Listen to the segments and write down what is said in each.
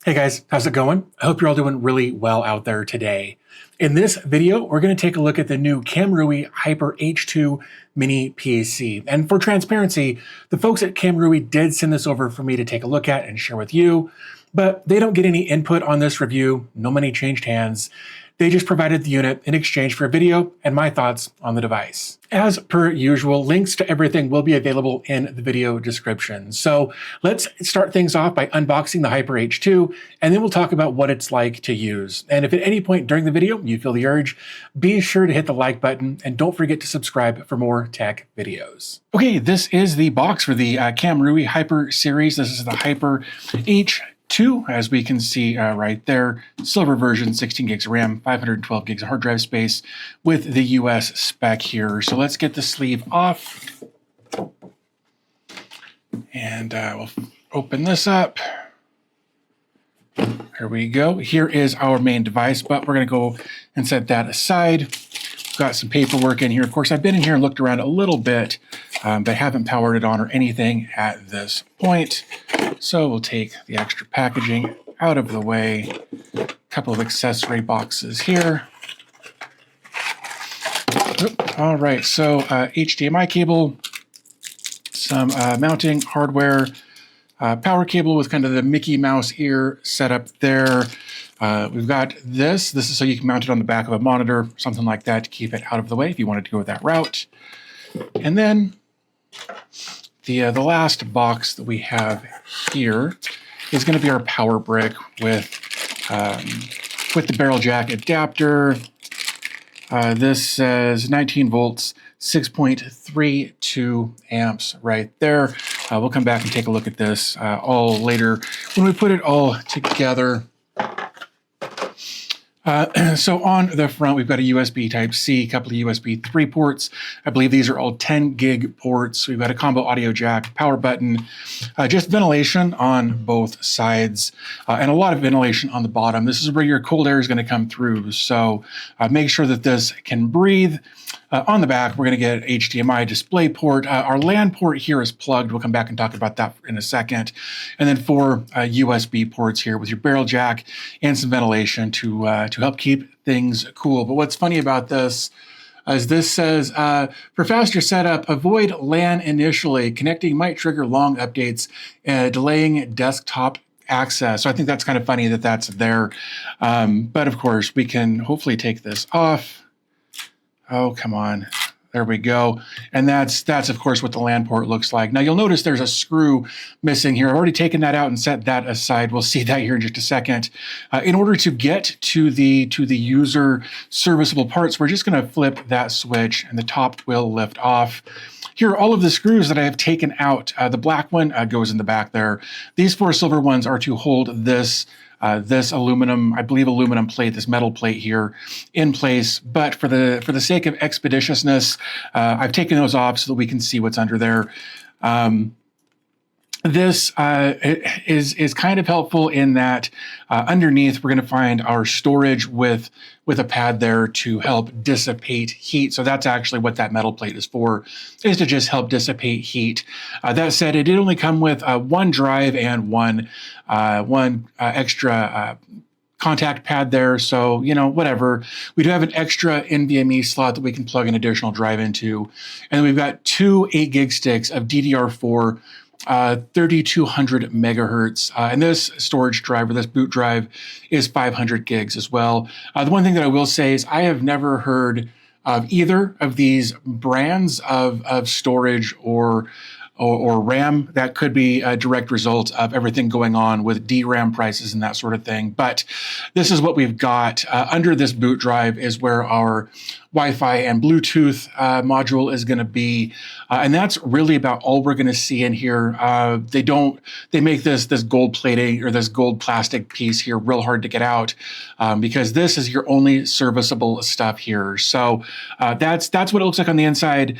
Hey guys, how's it going? I hope you're all doing really well out there today. In this video, we're going to take a look at the new Kamrui Hyper H2 Mini PC. And for transparency, the folks at Kamrui did send this over for me to take a look at and share with you, but they don't get any input on this review. No money changed hands. They just provided the unit in exchange for a video and my thoughts on the device. As per usual, links to everything will be available in the video description. So let's start things off by unboxing the Hyper H2, and then we'll talk about what it's like to use. And if at any point during the video you feel the urge, be sure to hit the like button and don't forget to subscribe for more tech videos. Okay, this is the box for the Kamrui Hyper series. This is the Hyper H2, as we can see right there, silver version, 16 gigs of RAM, 512 gigs of hard drive space with the US spec here. So let's get the sleeve off and we'll open this up. Here we go. Here is our main device, but we're going to go and set that aside. We've got some paperwork in here. Of course, I've been in here and looked around a little bit, but haven't powered it on or anything at this point. So we'll take the extra packaging out of the way. A couple of accessory boxes here. All right, so HDMI cable, some mounting hardware, power cable with kind of the Mickey Mouse ear set up there. We've got this. This is so you can mount it on the back of a monitor, something like that, to keep it out of the way if you wanted to go that route. And then the last box that we have here is going to be our power brick with the barrel jack adapter. This says 19 volts, 6.32 amps right there. We'll come back and take a look at this all later when we put it all together. So on the front, we've got a USB Type-C, a couple of USB 3 ports. I believe these are all 10 gig ports. We've got a combo audio jack, power button, just ventilation on both sides, and a lot of ventilation on the bottom. This is where your cold air is going to come through. So make sure that this can breathe. On the back, we're going to get HDMI DisplayPort. Our LAN port here is plugged. We'll come back and talk about that in a second. And then 4 USB ports here with your barrel jack and some ventilation to help keep things cool. But what's funny about this is this says, for faster setup, avoid LAN initially. Connecting might trigger long updates, delaying desktop access. So I think that's kind of funny that that's there. But of course, we can hopefully take this off. Oh, come on. There we go. And that's of course what the LAN port looks like. Now you'll notice there's a screw missing here. I've already taken that out and set that aside. We'll see that here in just a second. In order to get to the user serviceable parts, we're just going to flip that switch and the top will lift off. Here are all of the screws that I have taken out. The black one goes in the back there. These 4 silver ones are to hold this aluminum, I believe aluminum plate, this metal plate here in place. But for the sake of expeditiousness, I've taken those off so that we can see what's under there. This is kind of helpful in that underneath we're going to find our storage with a pad there to help dissipate heat. So that's actually what that metal plate is for, is to just help dissipate heat. That said, it did only come with 1 drive and one extra contact pad there. So, you know, whatever. We do have an extra NVMe slot that we can plug an additional drive into. And then we've got 2 8 gig sticks of DDR4 3200 megahertz. And this storage drive, or this boot drive, is 500 gigs as well. The one thing that I will say is I have never heard of either of these brands of storage or RAM. That could be a direct result of everything going on with DRAM prices and that sort of thing. But this is what we've got. Under this boot drive is where our Wi-Fi and Bluetooth module is going to be. And that's really about all we're going to see in here. They make this gold plating or this gold plastic piece here real hard to get out because this is your only serviceable stuff here. So that's what it looks like on the inside.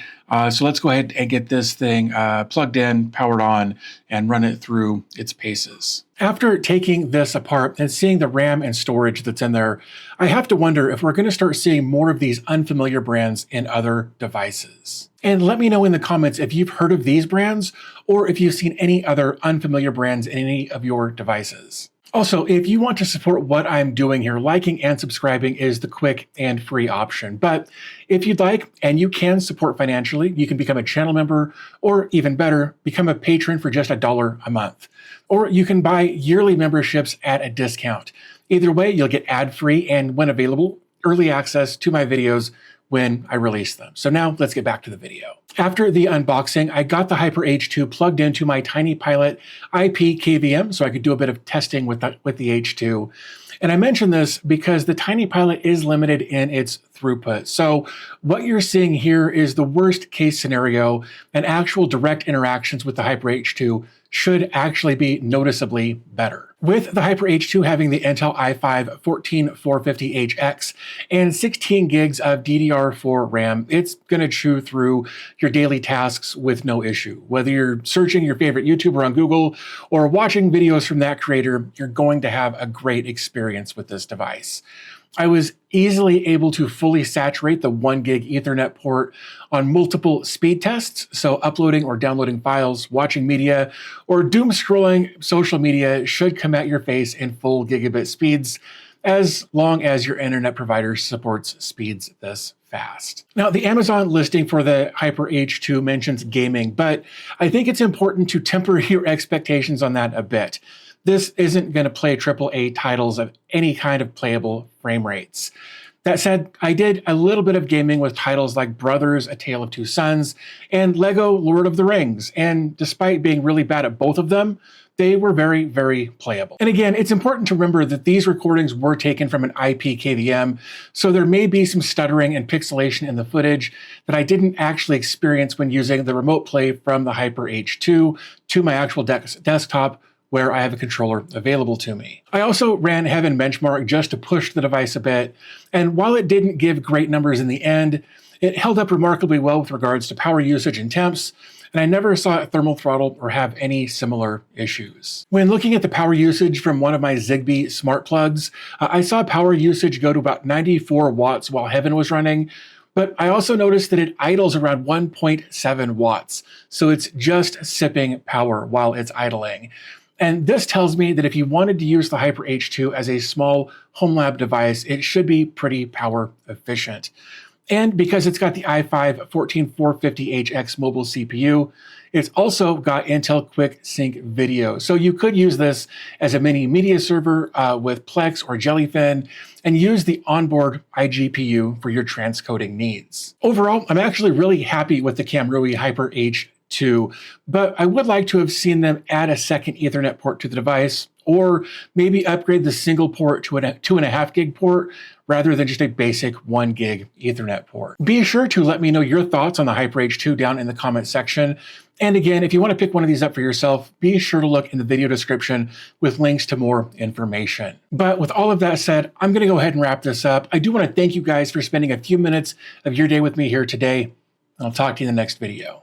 So let's go ahead and get this thing plugged in, powered on, and run it through its paces. After taking this apart and seeing the RAM and storage that's in there, I have to wonder if we're going to start seeing more of these unfamiliar brands in other devices. And let me know in the comments if you've heard of these brands or if you've seen any other unfamiliar brands in any of your devices. Also, if you want to support what I'm doing here, liking and subscribing is the quick and free option. But if you'd like, and you can support financially, you can become a channel member, or even better, become a patron for just $1 a month. Or you can buy yearly memberships at a discount. Either way, you'll get ad-free and, when available, early access to my videos when I release them. So now let's get back to the video. After the unboxing, I got the Hyper H2 plugged into my Tiny Pilot IP KVM so I could do a bit of testing with the H2. And I mention this because the Tiny Pilot is limited in its throughput. So what you're seeing here is the worst case scenario, and actual direct interactions with the Hyper H2 should actually be noticeably better. With the Hyper H2 having the Intel i5-14450HX and 16 gigs of DDR4 RAM, it's going to chew through your daily tasks with no issue. Whether you're searching your favorite YouTuber on Google or watching videos from that creator, you're going to have a great experience with this device. I was easily able to fully saturate the 1 gig Ethernet port on multiple speed tests, so uploading or downloading files, watching media, or doom scrolling social media should come at your face in full gigabit speeds, as long as your internet provider supports speeds this fast. Now, the Amazon listing for the Hyper H2 mentions gaming, but I think it's important to temper your expectations on that a bit. This isn't going to play AAA titles of any kind of playable frame rates. That said, I did a little bit of gaming with titles like Brothers: A Tale of Two Sons and Lego Lord of the Rings, and despite being really bad at both of them, they were very, very playable. And again, it's important to remember that these recordings were taken from an IP KVM, so there may be some stuttering and pixelation in the footage that I didn't actually experience when using the remote play from the Hyper H2 to my actual desktop, where I have a controller available to me. I also ran Heaven Benchmark just to push the device a bit, and while it didn't give great numbers in the end, it held up remarkably well with regards to power usage and temps, and I never saw it thermal throttle or have any similar issues. When looking at the power usage from one of my Zigbee smart plugs, I saw power usage go to about 94 watts while Heaven was running, but I also noticed that it idles around 1.7 watts, so it's just sipping power while it's idling. And this tells me that if you wanted to use the Hyper H2 as a small home lab device, it should be pretty power efficient. And because it's got the i5-14450HX mobile CPU, it's also got Intel Quick Sync video. So you could use this as a mini media server with Plex or Jellyfin and use the onboard iGPU for your transcoding needs. Overall, I'm actually really happy with the Kamrui Hyper H2, but I would like to have seen them add a second Ethernet port to the device, or maybe upgrade the single port to a 2.5 gig port rather than just a basic 1 gig Ethernet port. Be sure to let me know your thoughts on the Hyper H2 down in the comment section. And again, if you want to pick one of these up for yourself, be sure to look in the video description with links to more information. But with all of that said, I'm going to go ahead and wrap this up. I do want to thank you guys for spending a few minutes of your day with me here today. I'll talk to you in the next video.